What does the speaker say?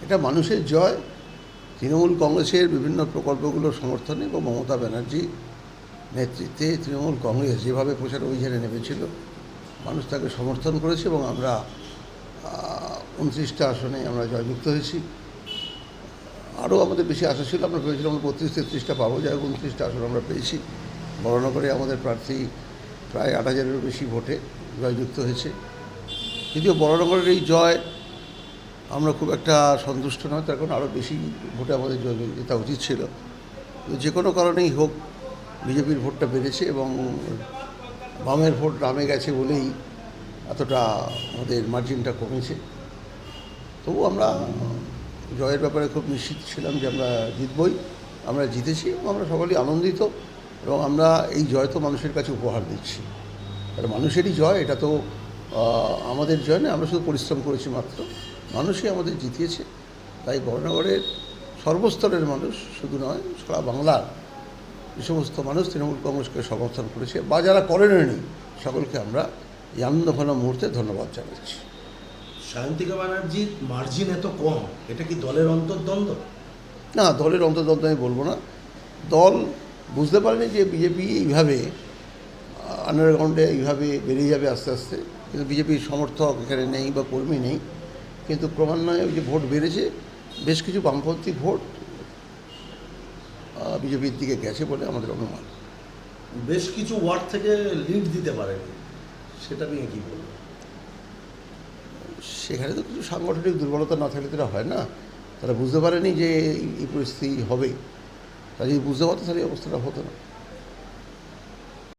এটা মানুষের জয়। তৃণমূল কংগ্রেসের বিভিন্ন প্রকল্পগুলোর সমর্থনে এবং মমতা ব্যানার্জি নেতৃত্বে তৃণমূল কংগ্রেস যেভাবে প্রচার অভিযানে নেমেছিল, মানুষ তাকে সমর্থন করেছে এবং আমরা 29টা আসনে আমরা জয়যুক্ত হয়েছি। আরও আমাদের বেশি আশা ছিল, আমরা ভেবেছিলাম আমরা 32-33টা পাবো, যাই হোক 29টা আসন আমরা পেয়েছি। বড়নগরে আমাদের প্রার্থী প্রায় 8,000-এরও বেশি ভোটে জয়যুক্ত হয়েছে। যদিও বড়নগরের এই জয় আমরা খুব একটা সন্তুষ্ট নয়, তার কারণ আরও বেশি ভোটে আমাদের জয় জেতা উচিত ছিল। যে কোনো কারণেই হোক বিজেপির ভোটটা বেড়েছে এবং বামের ভোট নামে গেছে বলেই এতটা আমাদের মার্জিনটা কমেছে। তবু আমরা জয়ের ব্যাপারে খুব নিশ্চিত ছিলাম যে আমরা জিতবই। আমরা জিতেছি এবং আমরা সকলেই আনন্দিত এবং আমরা এই জয় তো মানুষের কাছে উপহার দিচ্ছি। আর মানুষেরই জয়, এটা তো আমাদের জয় না, আমরা শুধু পরিশ্রম করেছি মাত্র। মানুষই আমাদের জিতিয়েছে। তাই বড়নগরের সর্বস্তরের মানুষ শুধু নয়, সারা বাংলার যে সমস্ত মানুষ তৃণমূল কংগ্রেসকে সমর্থন করেছে বা যারা করেননি, সকলকে আমরা এই আনন্দঘন মুহূর্তে ধন্যবাদ জানাচ্ছি। সায়ন্তিকা ব্যানার্জির মার্জিন এত কম, এটা কি দলের অন্তর্দ্বন্দ্ব? না, দলের অন্তর্দ্বন্দ্ব আমি বলবো না। দল বুঝতে পারেনি যে বিজেপি এইভাবে আন্ডারগ্রাউন্ডে এইভাবে বেরিয়ে যাবে আস্তে আস্তে, কিন্তু বিজেপির সমর্থক এখানে নেই বা কর্মী নেই। কিন্তু ক্রমান্বয়ে যে ভোট বেড়েছে, বেশ কিছু বামপন্থী ভোট বিজেপির দিকে গেছে বলে আমাদের অনুমান। বেশ কিছু ওয়ার্ড থেকে লিড দিতে পারেনি, সেটা নিয়ে কী বলবো? সেখানে তো কিছু সাংগঠনিক দুর্বলতা না থাকলে তারা হয় না। তারা বুঝতে পারেনি যে এই পরিস্থিতি হবে। তারা যদি বুঝতে পারতো তাহলে এই অবস্থাটা হতো না।